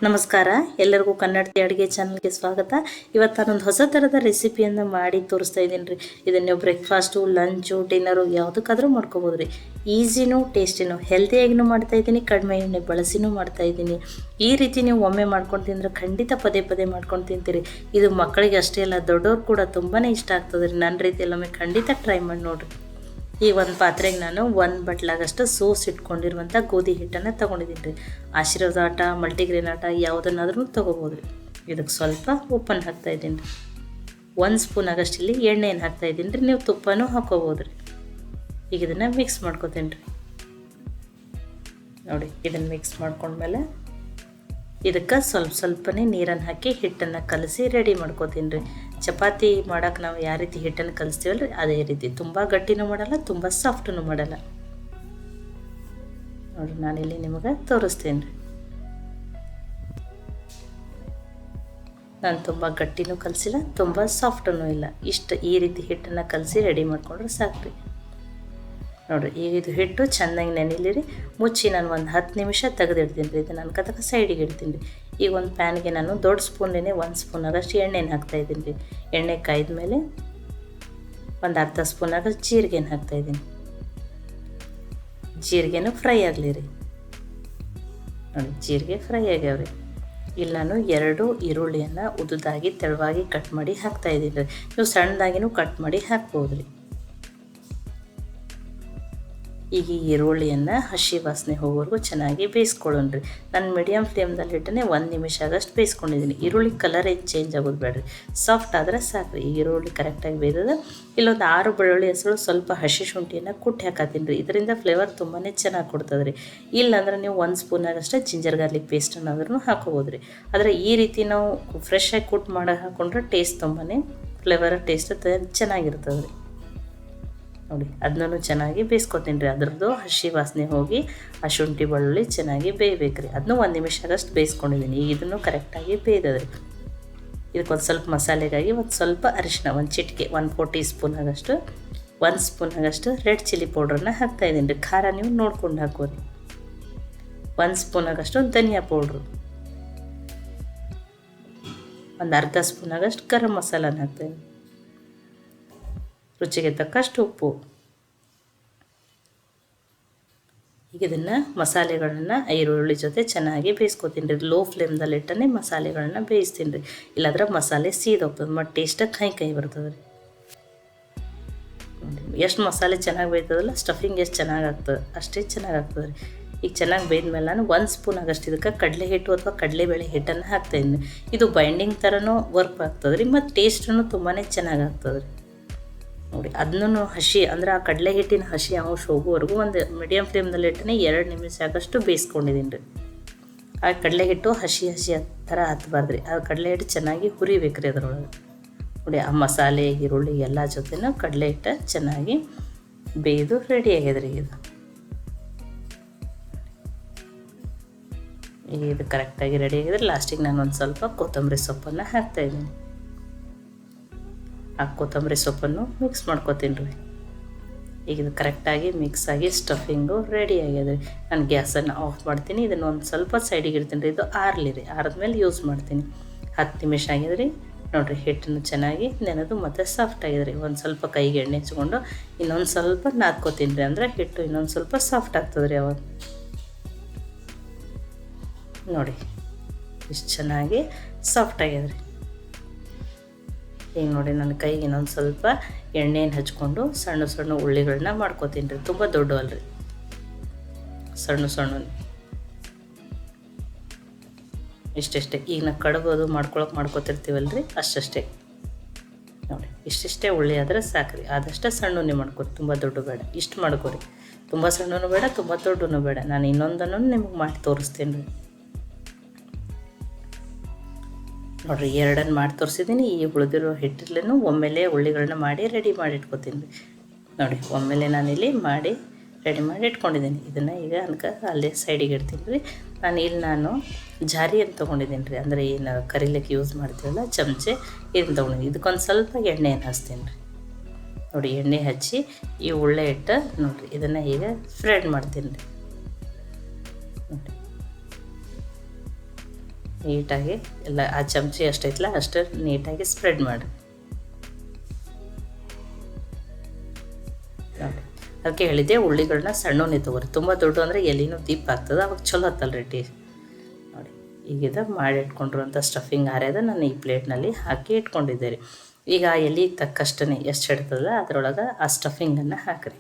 ನಮಸ್ಕಾರ, ಎಲ್ಲರಿಗೂ ಕನ್ನಡತಿ ಅಡುಗೆ ಚಾನಲ್ಗೆ ಸ್ವಾಗತ. ಇವತ್ತು ನಾನೊಂದು ಹೊಸ ಥರದ ರೆಸಿಪಿಯನ್ನು ಮಾಡಿ ತೋರಿಸ್ತಾ ಇದ್ದೀನಿ ರೀ. ಇದನ್ನು ನೀವು ಬ್ರೇಕ್ಫಾಸ್ಟು, ಲಂಚು, ಡಿನ್ನರು ಯಾವುದಕ್ಕಾದರೂ ಮಾಡ್ಕೋಬೋದು ರೀ. ಈಸಿನೂ ಟೇಸ್ಟಿನೂ ಹೆಲ್ತಿಯಾಗಿನೂ ಮಾಡ್ತಾಯಿದ್ದೀನಿ, ಕಡಿಮೆ ಎಣ್ಣೆ ಬಳಸಿನೂ ಮಾಡ್ತಾಯಿದ್ದೀನಿ. ಈ ರೀತಿ ನೀವು ಒಮ್ಮೆ ಮಾಡ್ಕೊಂಡು ತಿಂದರೆ ಖಂಡಿತ ಪದೇ ಪದೇ ಮಾಡ್ಕೊಂಡು ತಿಂತೀರಿ. ಇದು ಮಕ್ಕಳಿಗೆ ಅಷ್ಟೇ ಅಲ್ಲ, ದೊಡ್ಡವ್ರು ಕೂಡ ತುಂಬಾ ಇಷ್ಟ ಆಗ್ತದೆ ರೀ. ನನ್ನ ರೀತಿಯಲ್ಲೊಮ್ಮೆ ಖಂಡಿತ ಟ್ರೈ ಮಾಡಿ ನೋಡಿರಿ. ಈ ಒಂದು ಪಾತ್ರೆಗೆ ನಾನು 1 ಬಟ್ಲಾಗಷ್ಟು ಸೋಸ್ ಇಟ್ಕೊಂಡಿರುವಂಥ ಗೋಧಿ ಹಿಟ್ಟನ್ನು ತೊಗೊಂಡಿದ್ದೀನಿ ರೀ. ಆಶೀರ್ವಾದ ಆಟ, ಮಲ್ಟಿಗ್ರೇನ್ ಆಟ ಯಾವುದನ್ನಾದ್ರೂ ತೊಗೋಬೋದು ರೀ. ಇದಕ್ಕೆ ಸ್ವಲ್ಪ ಉಪ್ಪನ್ನು ಹಾಕ್ತಾಯಿದ್ದೀನಿ ರೀ. 1 ಸ್ಪೂನ್ ಆಗಷ್ಟು ಇಲ್ಲಿ ಎಣ್ಣೆಯನ್ನು ಹಾಕ್ತಾಯಿದ್ದೀನಿ ರೀ. ನೀವು ತುಪ್ಪನೂ ಹಾಕ್ಕೋಬೋದು ರೀ. ಈಗ ಇದನ್ನು ಮಿಕ್ಸ್ ಮಾಡ್ಕೊತೀನಿ ರೀ. ನೋಡಿ, ಇದನ್ನು ಮಿಕ್ಸ್ ಮಾಡ್ಕೊಂಡ್ಮೇಲೆ ಇದಕ್ಕೆ ಸ್ವಲ್ಪನೇ ನೀರನ್ನು ಹಾಕಿ ಹಿಟ್ಟನ್ನು ಕಲಸಿ ರೆಡಿ ಮಾಡ್ಕೋತೀನಿ ರೀ. ಚಪಾತಿ ಮಾಡೋಕೆ ನಾವು ಯಾವ ರೀತಿ ಹಿಟ್ಟನ್ನು ಕಲಿಸ್ತೀವಲ್ಲ ರೀ, ಅದೇ ರೀತಿ ತುಂಬ ಗಟ್ಟಿನೂ ಮಾಡಲ್ಲ, ತುಂಬ ಸಾಫ್ಟೂ ಮಾಡಲ್ಲ. ನೋಡಿ, ನಾನಿಲ್ಲಿ ನಿಮಗೆ ತೋರಿಸ್ತೀನಿ ರೀ. ನಾನು ತುಂಬ ಗಟ್ಟಿನೂ ಕಲಿಸಿಲ್ಲ, ತುಂಬ ಸಾಫ್ಟೂ ಇಲ್ಲ. ಈ ರೀತಿ ಹಿಟ್ಟನ್ನು ಕಲಸಿ ರೆಡಿ ಮಾಡಿಕೊಂಡ್ರೆ ಸಾಕು ರೀ. ನೋಡಿರಿ, ಈಗ ಇದು ಹಿಟ್ಟು ಚೆನ್ನಾಗಿ ನೆನಿಲಿ ರೀ. ಮುಚ್ಚಿ ನಾನು ಒಂದು 10 ನಿಮಿಷ ತೆಗೆದಿಡ್ತೀನಿ ರೀ. ಇದು ನಾನು ಕದಕ ಸೈಡಿಗೆ ಇಡ್ತೀನಿ ರೀ. ಈಗ ಒಂದು ಪ್ಯಾನ್ಗೆ ನಾನು ದೊಡ್ಡ ಸ್ಪೂನ್ಲೇ 1 ಸ್ಪೂನ್ ಆಗಷ್ಟು ಎಣ್ಣೆನ ಹಾಕ್ತಾಯಿದ್ದೀನಿ ರೀ. ಎಣ್ಣೆ ಕಾಯ್ದ ಮೇಲೆ ಒಂದು ಅರ್ಧ ಸ್ಪೂನ್ ಆಗಷ್ಟು ಜೀರಿಗೆನ ಹಾಕ್ತಾಯಿದ್ದೀನಿ. ಜೀರಿಗೆನೂ ಫ್ರೈ ಆಗಲಿ ರೀ. ನೋಡಿ, ಜೀರಿಗೆ ಫ್ರೈ ಆಗ್ಯಾವ ರೀ. ಇಲ್ಲಿ ನಾನು 2 ಈರುಳ್ಳಿಯನ್ನು ಉದುದಾಗಿ ತೆಳುವಾಗಿ ಕಟ್ ಮಾಡಿ ಹಾಕ್ತಾಯಿದ್ದೀನಿ ರೀ. ನೀವು ಸಣ್ಣದಾಗಿನೂ ಕಟ್ ಮಾಡಿ ಹಾಕ್ಬೋದು ರೀ. ಈಗ ಈ ಈರುಳ್ಳಿಯನ್ನು ಹಸಿ ವಾಸನೆ ಹೋಗೋವರೆಗೂ ಚೆನ್ನಾಗಿ ಬೇಯಿಸ್ಕೊಳ್ಳೋಣ ರೀ. ನಾನು ಮೀಡಿಯಮ್ ಫ್ಲೇಮ್ದಲ್ಲಿ ಇಟ್ಟನೆ 1 ನಿಮಿಷ ಆಗಷ್ಟು ಬೇಯಿಸ್ಕೊಂಡಿದ್ದೀನಿ. ಈರುಳ್ಳಿ ಕಲರ್ ಏನು ಚೇಂಜ್ ಆಗೋದು ಬೇಡ್ರಿ, ಸಾಫ್ಟ್ ಆದರೆ ಸಾಕು ರೀ. ಈಗ ಈರುಳ್ಳಿ ಕರೆಕ್ಟಾಗಿ ಬೇಯ್ದದ. ಇಲ್ಲೊಂದು 6 ಬೆಳ್ಳುಳ್ಳಿ ಹೆಸರು, ಸ್ವಲ್ಪ ಹಸಿ ಶುಂಠಿಯನ್ನು ಕುಟ್ಟಿ ಹಾಕತ್ತೀನಿ ರೀ. ಇದರಿಂದ ಫ್ಲೇವರ್ ತುಂಬಾ ಚೆನ್ನಾಗಿ ಕೊಡ್ತದೆ ರೀ. ಇಲ್ಲಾಂದ್ರೆ ನೀವು 1 ಸ್ಪೂನ್ ಆಗಷ್ಟು ಜಿಂಜರ್ ಗಾರ್ಲಿಕ್ ಪೇಸ್ಟನ್ನಾದ್ರೂ ಹಾಕೋಬೋದು ರೀ. ಆದರೆ ಈ ರೀತಿ ನಾವು ಫ್ರೆಶ್ ಆಗಿ ಕುಟ್ ಮಾಡಿ ಹಾಕೊಂಡ್ರೆ ಟೇಸ್ಟ್ ತುಂಬಾ ಫ್ಲೇವರ್ ಟೇಸ್ಟ್ ಚೆನ್ನಾಗಿರ್ತದೆ ರೀ. ನೋಡಿ, ಅದನ್ನೂ ಚೆನ್ನಾಗಿ ಬೇಯಿಸ್ಕೊತೀನಿ ರೀ. ಅದ್ರದ್ದು ಹಸಿ ವಾಸನೆ ಹೋಗಿ ಆ ಶುಂಠಿ ಬೆಳ್ಳುಳ್ಳಿ ಚೆನ್ನಾಗಿ ಬೇಯಬೇಕು ರೀ. ಅದನ್ನೂ 1 ನಿಮಿಷ ಆಗಷ್ಟು ಬೇಯಿಸ್ಕೊಂಡಿದ್ದೀನಿ. ಈಗ ಇದನ್ನು ಕರೆಕ್ಟಾಗಿ ಬೇಯ್ದದ ರೀ. ಇದಕ್ಕೊಂದು ಸ್ವಲ್ಪ ಮಸಾಲೆಗಾಗಿ ಒಂದು ಸ್ವಲ್ಪ ಅರಿಶಿನ, ಒಂದು ಚಿಟಿಕೆ, 1/4 ಟೀ ಸ್ಪೂನ್ ಆಗಷ್ಟು, 1 ಸ್ಪೂನ್ ಆಗಷ್ಟು ರೆಡ್ ಚಿಲ್ಲಿ ಪೌಡ್ರನ್ನ ಹಾಕ್ತಾಯಿದ್ದೀನಿ ರೀ. ಖಾರ ನೀವು ನೋಡ್ಕೊಂಡು ಹಾಕೋರಿ. 1 ಸ್ಪೂನ್ ಆಗಷ್ಟು ಧನಿಯಾ ಪೌಡ್ರು, ಒಂದು ಅರ್ಧ ಸ್ಪೂನ್ ಆಗಷ್ಟು ಗರಂ ಮಸಾಲಾನ ಹಾಕ್ತಾಯಿದ್ದೀನಿ. ರುಚಿಗೆ ತಕ್ಕಷ್ಟು ಉಪ್ಪು. ಈಗ ಇದನ್ನು ಮಸಾಲೆಗಳನ್ನು ಈರುಳ್ಳಿ ಜೊತೆ ಚೆನ್ನಾಗಿ ಬೇಯಿಸ್ಕೊತೀನಿ ರೀ. ಲೋ ಫ್ಲೇಮ್ದಲ್ಲಿ ಇಟ್ಟನೆ ಮಸಾಲೆಗಳನ್ನ ಬೇಯಿಸ್ತೀನಿ ರೀ. ಇಲ್ಲಾಂದ್ರೆ ಮಸಾಲೆ ಸೀದೋಗ್ತದೆ, ಮತ್ತು ಟೇಸ್ಟಾಗಿ ಕೈ ಬರ್ತದೆ ರೀ. ಎಷ್ಟು ಮಸಾಲೆ ಚೆನ್ನಾಗಿ ಬೇಯ್ತದಲ್ಲ, ಸ್ಟಫಿಂಗ್ ಎಷ್ಟು ಚೆನ್ನಾಗಿ ಆಗ್ತದೆ ಅಷ್ಟೇ ಚೆನ್ನಾಗಿ ಆಗ್ತದೆ ರೀ. ಈಗ ಚೆನ್ನಾಗಿ ಬೇಯ್ದ್ಮೇಲೆ ನಾನು 1 ಸ್ಪೂನ್ ಆಗಷ್ಟು ಇದಕ್ಕೆ ಕಡಲೆ ಹಿಟ್ಟು ಅಥವಾ ಕಡಲೆಬೇಳೆ ಹಿಟ್ಟನ್ನು ಹಾಕ್ತಾಯಿದ್ದೀನಿ. ಇದು ಬೈಂಡಿಂಗ್ ಥರನೂ ವರ್ಕ್ ಆಗ್ತದೆ ರೀ, ಮತ್ತು ಟೇಸ್ಟೂ ತುಂಬಾ ಚೆನ್ನಾಗಿ ಆಗ್ತದೆ ರೀ. ನೋಡಿ, ಅದನ್ನೂ ಹಸಿ ಅಂದರೆ ಆ ಕಡಲೆ ಹಿಟ್ಟಿನ ಹಸಿ ಅಂಶ ಹೋಗುವವರೆಗೂ ಒಂದು ಮೀಡಿಯಮ್ ಫ್ಲೇಮ್ನಲ್ಲಿ ಇಟ್ಟನೆ 2 ನಿಮಿಷ ಆಗಷ್ಟು ಬೇಯಿಸ್ಕೊಂಡಿದ್ದೀನಿ ರೀ. ಆ ಕಡಲೆ ಹಿಟ್ಟು ಹಸಿ ಥರ ಹತ್ತಬಾರ್ದು ರೀ. ಆ ಕಡಲೆ ಹಿಟ್ಟು ಚೆನ್ನಾಗಿ ಹುರಿಬೇಕು ರೀ ಅದರೊಳಗೆ. ನೋಡಿ, ಆ ಮಸಾಲೆ ಈರುಳ್ಳಿ ಎಲ್ಲ ಜೊತೆನೂ ಕಡಲೆ ಹಿಟ್ಟು ಚೆನ್ನಾಗಿ ಬೇಯ್ದು ರೆಡಿ ಆಗ್ಯದ ರೀ. ಈಗ ಇದು ಕರೆಕ್ಟಾಗಿ ರೆಡಿ ಆಗಿದ್ರೆ ಲಾಸ್ಟಿಗೆ ನಾನು ಒಂದು ಸ್ವಲ್ಪ ಕೊತ್ತಂಬರಿ ಸೊಪ್ಪನ್ನು ಹಾಕ್ತಾಯಿದ್ದೀನಿ. ಆ ಕೊತ್ತಂಬರಿ ಸೊಪ್ಪನ್ನು ಮಿಕ್ಸ್ ಮಾಡ್ಕೊತೀನಿ ರೀ. ಈಗ ಇದು ಕರೆಕ್ಟಾಗಿ ಮಿಕ್ಸ್ ಆಗಿ ಸ್ಟಫಿಂಗು ರೆಡಿ ಆಗ್ಯದ ರೀ. ನಾನು ಗ್ಯಾಸನ್ನು ಆಫ್ ಮಾಡ್ತೀನಿ. ಇದನ್ನು ಒಂದು ಸ್ವಲ್ಪ ಸೈಡಿಗೆ ಇಡ್ತೀನಿ ರೀ. ಇದು ಆರಲಿ ರೀ. ಆರಿದ್ಮೇಲೆ ಯೂಸ್ ಮಾಡ್ತೀನಿ. 10 ನಿಮಿಷ ಆಗಿದೆ ರೀ. ನೋಡಿರಿ, ಹಿಟ್ಟನ್ನು ಚೆನ್ನಾಗಿ ನೆನೆದು ಮತ್ತು ಸಾಫ್ಟ್ ಆಗಿದೆ ರೀ. ಒಂದು ಸ್ವಲ್ಪ ಕೈಗೆ ಎಣ್ಣೆ ಹಚ್ಕೊಂಡು ಇನ್ನೊಂದು ಸ್ವಲ್ಪ ನಾದ್ಕೋತೀನಿ ರೀ. ಅಂದರೆ ಹಿಟ್ಟು ಇನ್ನೊಂದು ಸ್ವಲ್ಪ ಸಾಫ್ಟ್ ಆಗ್ತದೆ ರೀ ಅವಾಗ. ನೋಡಿ, ಇಷ್ಟು ಚೆನ್ನಾಗಿ ಸಾಫ್ಟ್ ಆಗ್ಯದ ರೀ. ಈಗ ನೋಡಿ, ನನ್ನ ಕೈಗೆ ಇನ್ನೊಂದು ಸ್ವಲ್ಪ ಎಣ್ಣೆನ ಹಚ್ಕೊಂಡು ಸಣ್ಣ ಸಣ್ಣ ಉಳ್ಳಿಗಳನ್ನ ಮಾಡ್ಕೋತೀನಿ ರೀ. ತುಂಬ ದೊಡ್ಡವಲ್ಲ ರೀ, ಸಣ್ಣ ಇಷ್ಟೇ. ಈಗ ನಾವು ಕಡುಬೋದು ಮಾಡ್ಕೊತಿರ್ತೀವಲ್ಲ ರೀ, ಅಷ್ಟೇ. ನೋಡಿ, ಇಷ್ಟೇ ಉಳ್ಳಿ ಆದರೆ ಸಾಕು ರೀ. ಆದಷ್ಟು ಸಣ್ಣನೇ ಮಾಡ್ಕೊರಿ, ತುಂಬ ದೊಡ್ಡ ಬೇಡ. ಇಷ್ಟು ಮಾಡ್ಕೊರಿ, ತುಂಬ ಸಣ್ಣನೂ ಬೇಡ, ತುಂಬ ದೊಡ್ಡನೂ ಬೇಡ. ನಾನು ಇನ್ನೊಂದನ್ನು ನಿಮಗೆ ಮಾಡಿ ತೋರಿಸ್ತೀನಿ ರೀ. ನೋಡಿರಿ, 2 ಮಾಡಿ ತೋರಿಸಿದ್ದೀನಿ. ಈ ಉಳಿದಿರೋ ಹಿಟ್ಟಲ್ಲೂ ಒಮ್ಮೆಲೆ ಉಳ್ಳಿಗಳನ್ನ ಮಾಡಿ ರೆಡಿ ಮಾಡಿ ಇಟ್ಕೊತೀನಿ ರೀ. ನೋಡಿ, ಒಮ್ಮೆಲೆ ನಾನಿಲ್ಲಿ ಮಾಡಿ ರೆಡಿ ಮಾಡಿ ಇಟ್ಕೊಂಡಿದ್ದೀನಿ. ಇದನ್ನು ಈಗ ಅಲ್ಲೇ ಸೈಡಿಗೆ ಇಡ್ತೀನಿ ರೀ. ನಾನು ಜಾರಿ ಅಂತ ತೊಗೊಂಡಿದ್ದೀನಿ ರೀ. ಅಂದರೆ ಏನು ಕರಿಲಿಕ್ಕೆ ಯೂಸ್ ಮಾಡ್ತೀವಲ್ಲ, ಚಮಚೆ, ಇದನ್ನು ತೊಗೊಂಡಿದ್ದೀನಿ. ಇದಕ್ಕೊಂದು ಸ್ವಲ್ಪ ಎಣ್ಣೆಯನ್ನು ಹಚ್ತೀನಿ ರೀ. ನೋಡಿ, ಎಣ್ಣೆ ಹಚ್ಚಿ ಈ ಉಳ್ಳೆ ಹಿಟ್ಟು ನೋಡಿರಿ, ಇದನ್ನು ಈಗ ಸ್ಪ್ರೆಡ್ ಮಾಡ್ತೀನಿ ರೀ. ನೋಡಿ, ನೀಟಾಗಿ ಎಲ್ಲ ಆ ಚಮಚಿ ಅಷ್ಟೈತಲ್ಲ ಅಷ್ಟು ನೀಟಾಗಿ ಸ್ಪ್ರೆಡ್ ಮಾಡಿ ನೋಡಿ. ಅದಕ್ಕೆ ಹೇಳಿದ್ದೆ ಉಳ್ಳಿಗಳನ್ನ ಸಣ್ಣವನ್ನೇ ತೊಗೊರಿ, ತುಂಬ ದೊಡ್ಡ ಅಂದರೆ ಎಲ್ಲಿನೂ ದೀಪ ಆಗ್ತದೆ, ಅವಾಗ ಚಲೋ ಹತ್ತಲ್ರಿ ಟೇಸ್ಟ್. ನೋಡಿ ಈಗಿದ ಮಾಡಿ ಇಟ್ಕೊಂಡಿರುವಂಥ ಸ್ಟಫಿಂಗ್ ಆರ್ಯದ ನಾನು ಈ ಪ್ಲೇಟ್ನಲ್ಲಿ ಹಾಕಿ ಇಟ್ಕೊಂಡಿದ್ದೆ ರೀ. ಈಗ ಎಲ್ಲಿ ತಕ್ಕಷ್ಟೇ ಎಷ್ಟು ಇಡ್ತದ ಅದರೊಳಗೆ ಆ ಸ್ಟಫಿಂಗನ್ನು ಹಾಕಿರಿ.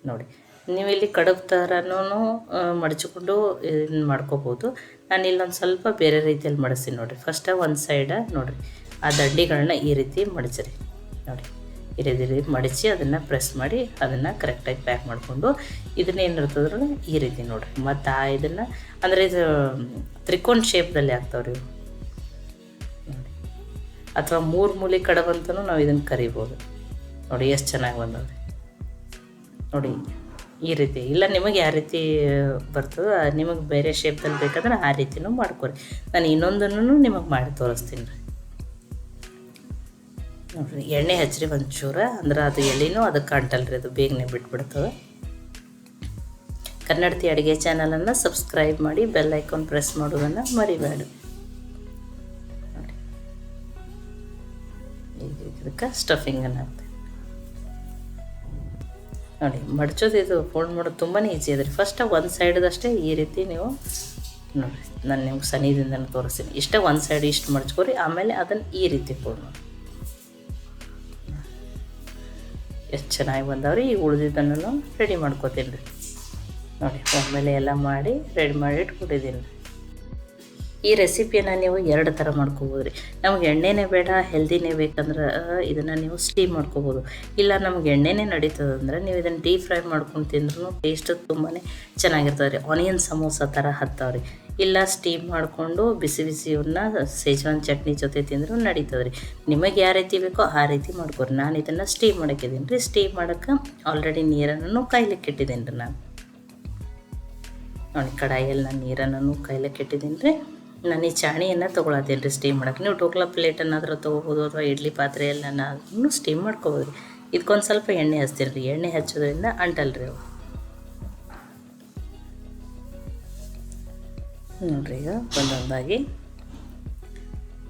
ನೋಡಿ ನೀವು ಇಲ್ಲಿ ಕಡುಬು ಥರನೂ ಮಡಚಿಕೊಂಡು ಇದನ್ನು ಮಾಡ್ಕೋಬೋದು. ನಾನು ಇಲ್ಲೊಂದು ಸ್ವಲ್ಪ ಬೇರೆ ರೀತಿಯಲ್ಲಿ ಮಡಿಸ್ತೀನಿ ನೋಡಿರಿ. ಫಸ್ಟ್ ಒಂದು ಸೈಡ ನೋಡಿರಿ ಆ ದಂಡಿಗಳನ್ನ ಈ ರೀತಿ ಮಡಚಿರಿ. ನೋಡಿ ಈ ರೀತಿ ಮಡಚಿ ಅದನ್ನು ಪ್ರೆಸ್ ಮಾಡಿ ಅದನ್ನು ಕರೆಕ್ಟಾಗಿ ಪ್ಯಾಕ್ ಮಾಡಿಕೊಂಡು ಇದನ್ನೇನಿರ್ತದ್ರಲ್ಲ ಈ ರೀತಿ ನೋಡಿರಿ. ಮತ್ತು ಇದನ್ನು ಅಂದರೆ ಇದು ತ್ರಿಕೋನ ಶೇಪ್ದಲ್ಲಿ ಆಗ್ತಾವ್ರಿ ಇವು ನೋಡಿ, ಅಥವಾ ಮೂರು ಮೂಲೆ ಕಡುಬಂತನೂ ನಾವು ಇದನ್ನು ಕರಿಬೋದು. ನೋಡಿ ಎಷ್ಟು ಚೆನ್ನಾಗಿ ಬಂದವ್ರಿ ನೋಡಿ ಈ ರೀತಿ. ಇಲ್ಲ ನಿಮಗೆ ಯಾವ ರೀತಿ ಬರ್ತದೋ ನಿಮಗೆ ಬೇರೆ ಶೇಪ್ದಲ್ಲಿ ಬೇಕಾದ್ರೆ ಆ ರೀತಿನೂ ಮಾಡ್ಕೊರಿ. ನಾನು ಇನ್ನೊಂದನ್ನು ನಿಮಗೆ ಮಾಡಿ ತೋರಿಸ್ತೀನಿ ರೀ. ನೋಡಿರಿ ಎಣ್ಣೆ ಹಚ್ಚಿರಿ ಒಂಚೂರು, ಅಂದ್ರೆ ಅದು ಎಲ್ಲಿನೂ ಅದಕ್ಕೆ ಅಂಟಲ್ರಿ, ಅದು ಬೇಗನೆ ಬಿಟ್ಬಿಡ್ತದೆ. ಕನ್ನಡತಿ ಅಡುಗೆ ಚಾನಲನ್ನು ಸಬ್ಸ್ಕ್ರೈಬ್ ಮಾಡಿ ಬೆಲ್ ಐಕಾನ್ ಪ್ರೆಸ್ ಮಾಡೋದನ್ನು ಮರಿಬೇಡ. ನೋಡಿ ಈಗ ಇದಕ್ಕೆ ಸ್ಟಫಿಂಗನ್ನು ಹಾಕ್ತೀನಿ. ನೋಡಿ ಮಡಚೋದು ಇದು ಫೋಲ್ಡ್ ಮಾಡೋದು ತುಂಬಾ ಈಸಿ ಅದ ರೀ. ಫಸ್ಟ್ ಒಂದು ಸೈಡದಷ್ಟೇ ಈ ರೀತಿ ನೀವು ನೋಡಿರಿ, ನಾನು ನಿಮ್ಗೆ ಸನಿದಿಂದ ತೋರಿಸ್ತೀನಿ. ಇಷ್ಟೇ ಒಂದು ಸೈಡ್ ಇಷ್ಟು ಮಡ್ಚ್ಕೊರಿ, ಆಮೇಲೆ ಅದನ್ನು ಈ ರೀತಿ ಫೋಲ್ಡ್ ಮಾಡಿ. ಎಷ್ಟು ಚೆನ್ನಾಗಿ ಬಂದವ್ರಿ. ಈಗ ಉಳಿದಿದ್ದನ್ನು ರೆಡಿ ಮಾಡ್ಕೋತೀನಿ ರೀ. ನೋಡಿ ಒಮ್ಮೆಲೆ ಎಲ್ಲ ಮಾಡಿ ರೆಡಿ ಮಾಡಿ ಇಟ್ಕೊಟ್ಟಿದ್ದೀನಿ ರೀ. ಈ ರೆಸಿಪಿಯನ್ನು ನೀವು 2 ಥರ ಮಾಡ್ಕೋಬೋದು ರೀ. ನಮ್ಗೆ ಎಣ್ಣೆನೇ ಬೇಡ ಹೆಲ್ದಿನೇ ಬೇಕಂದ್ರೆ ಇದನ್ನು ನೀವು ಸ್ಟೀಮ್ ಮಾಡ್ಕೋಬೋದು. ಇಲ್ಲ ನಮ್ಗೆ ಎಣ್ಣೆನೇ ನಡೀತದಂದ್ರೆ ನೀವು ಇದನ್ನು ಡೀಪ್ ಫ್ರೈ ಮಾಡ್ಕೊಂಡು ತಿಂದ್ರೂ ಟೇಸ್ಟ್ ತುಂಬಾ ಚೆನ್ನಾಗಿರ್ತದೆ ರೀ. ಆನಿಯನ್ ಸಮೋಸ ಥರ ಹತ್ತಾವ್ರಿ. ಇಲ್ಲ ಸ್ಟೀಮ್ ಮಾಡಿಕೊಂಡು ಬಿಸಿ ಇವನ್ನ ಸೇಜ್ವಾನ್ ಚಟ್ನಿ ಜೊತೆ ತಿಂದರೂ ನಡೀತದೆ ರೀ. ನಿಮಗೆ ಯಾವ ರೀತಿ ಬೇಕೋ ಆ ರೀತಿ ಮಾಡ್ಕೊರಿ. ನಾನು ಇದನ್ನು ಸ್ಟೀಮ್ ಮಾಡೋಕ್ಕಿದ್ದೀನಿ ರೀ. ಸ್ಟೀಮ್ ಮಾಡೋಕ್ಕೆ ಆಲ್ರೆಡಿ ನೀರನ್ನು ಕಾಯ್ಲಿಕ್ಕೆ ಇಟ್ಟಿದ್ದೀನಿ ರೀ. ನಾನು ನೋಡಿ ಕಡಾಯಲ್ಲಿ ನಾನು ನೀರನ್ನು ಕಾಯ್ಲಿಕ್ಕೆ ಇಟ್ಟಿದ್ದೀನಿ ರೀ. ನಾನು ಈ ಚಾಣಿಯನ್ನು ತೊಗೊಳತ್ತೀನಿ ರೀ ಸ್ಟೀಮ್ ಮಾಡೋಕ್ಕೆ. ನೀವು ಟೋಕ್ಲಾ ಪ್ಲೇಟನ್ನಾದರೂ ತೊಗೋಬೋದು, ಅಥವಾ ಇಡ್ಲಿ ಪಾತ್ರೆಯಲ್ಲಾದ್ರೂ ಸ್ಟೀಮ್ ಮಾಡ್ಕೋಬೋದು ರೀ. ಇದಕ್ಕೊಂದು ಸ್ವಲ್ಪ ಎಣ್ಣೆ ಹಚ್ತೀನಿ ರೀ. ಎಣ್ಣೆ ಹಚ್ಚೋದ್ರಿಂದ ಅಂಟಲ್ರಿ ಅವು. ನೋಡಿರಿ ಈಗ ಒಂದೊಂದಾಗಿ.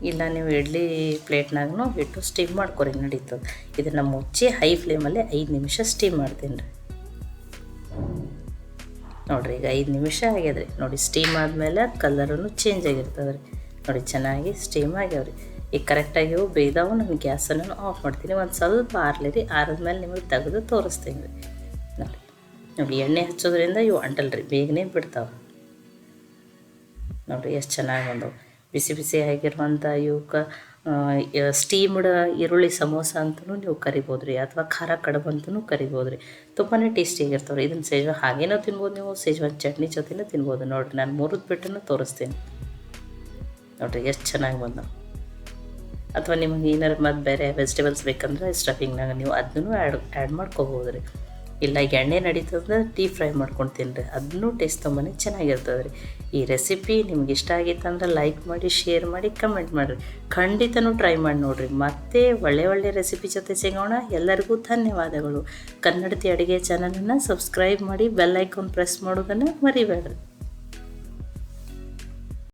ಇಲ್ಲ ನೀವು ಇಡ್ಲಿ ಪ್ಲೇಟ್ನಾಗೂ ಇಟ್ಟು ಸ್ಟೀಮ್ ಮಾಡ್ಕೊರಿ ನಡೀತದೆ. ಇದನ್ನು ಮುಚ್ಚಿ ಹೈ ಫ್ಲೇಮಲ್ಲಿ 5 ನಿಮಿಷ ಸ್ಟೀಮ್ ಮಾಡ್ತೀನಿ ರೀ. ನೋಡಿರಿ ಈಗ 5 ನಿಮಿಷ ಆಗ್ಯದ್ರಿ. ನೋಡಿ ಸ್ಟೀಮ್ ಆದಮೇಲೆ ಕಲರೂ ಚೇಂಜ್ ಆಗಿರ್ತದೆ ರೀ. ನೋಡಿ ಚೆನ್ನಾಗಿ ಸ್ಟೀಮ್ ಆಗ್ಯಾವ್ರಿ. ಈಗ ಕರೆಕ್ಟಾಗಿ ಇವು ಬೇಯ್ದಾವು. ನಾನು ಗ್ಯಾಸನ್ನು ಆಫ್ ಮಾಡ್ತೀನಿ. ಒಂದು ಸ್ವಲ್ಪ ಆರಲಿ ರೀ. ಆರಿದ್ಮೇಲೆ ನಿಮಗೆ ತೆಗೆದು ತೋರಿಸ್ತೀನಿ ರೀ. ನೋಡಿ ಎಣ್ಣೆ ಹಚ್ಚೋದ್ರಿಂದ ಇವು ಅಂಟಲ್ರಿ, ಬೇಗನೆ ಬಿಡ್ತಾವೆ. ನೋಡಿ ಎಷ್ಟು ಚೆನ್ನಾಗಿ ಬಂದವು. ಬಿಸಿ ಆಗಿರುವಂಥ ಇವಕ್ಕೆ ಸ್ಟೀಮ್ಡ್ ಈರುಳ್ಳಿ ಸಮೋಸ ಅಂತಲೂ ನೀವು ಕರಿಬೋದು ರೀ, ಅಥವಾ ಖಾರ ಕಡುಬು ಅಂತಲೂ ಕರಿಬೋದು ರೀ. ತುಂಬಾ ಟೇಸ್ಟಿಯಾಗಿರ್ತಾವೆ ರೀ. ಇದನ್ನು ಸೇಜ್ವಾನ್ ಹಾಗೇನೋ ತಿನ್ಬೋದು, ನೀವು ಸೇಜ್ವಾನ್ ಚಟ್ನಿ ಜೊತೆನೂ ತಿನ್ಬೋದು. ನೋಡಿರಿ ನಾನು ಮುರಿದು ಬಿಟ್ಟನ್ನು ತೋರಿಸ್ತೀನಿ. ನೋಡಿರಿ ಎಷ್ಟು ಚೆನ್ನಾಗಿ ಬಂದವು. ಅಥವಾ ನಿಮಗೆ ಏನಾರು ಮತ್ತು ಬೇರೆ ವೆಜಿಟೇಬಲ್ಸ್ ಬೇಕಂದ್ರೆ ಸ್ಟಫಿಂಗ್ನಾಗ ನೀವು ಅದನ್ನೂ ಆ್ಯಡ್ ಮಾಡ್ಕೋಬೋದು ರೀ. ಇಲ್ಲ ಎಣ್ಣೆ ನಡೀತದೆ ಡೀಪ್ ಫ್ರೈ ಮಾಡ್ಕೊಂಡು ತಿನ್ನಿರಿ, ಅದನ್ನೂ ಟೇಸ್ಟ್ ತುಂಬಾ ಚೆನ್ನಾಗಿರ್ತದೆ ರೀ. ಈ ರೆಸಿಪಿ ನಿಮ್ಗೆ ಇಷ್ಟ ಆಗಿತ್ತಂದ್ರೆ ಲೈಕ್ ಮಾಡಿ, ಶೇರ್ ಮಾಡಿ, ಕಮೆಂಟ್ ಮಾಡಿರಿ. ಖಂಡಿತನೂ ಟ್ರೈ ಮಾಡಿ ನೋಡಿರಿ. ಮತ್ತೆ ಒಳ್ಳೆ ರೆಸಿಪಿ ಜೊತೆ ಸಿಗೋಣ. ಎಲ್ಲರಿಗೂ ಧನ್ಯವಾದಗಳು. ಕನ್ನಡತಿ ಅಡುಗೆ ಚಾನಲನ್ನು ಸಬ್ಸ್ಕ್ರೈಬ್ ಮಾಡಿ ಬೆಲ್ ಐಕಾನ್ ಪ್ರೆಸ್ ಮಾಡೋದನ್ನು ಮರಿಬೇಡ್ರಿ.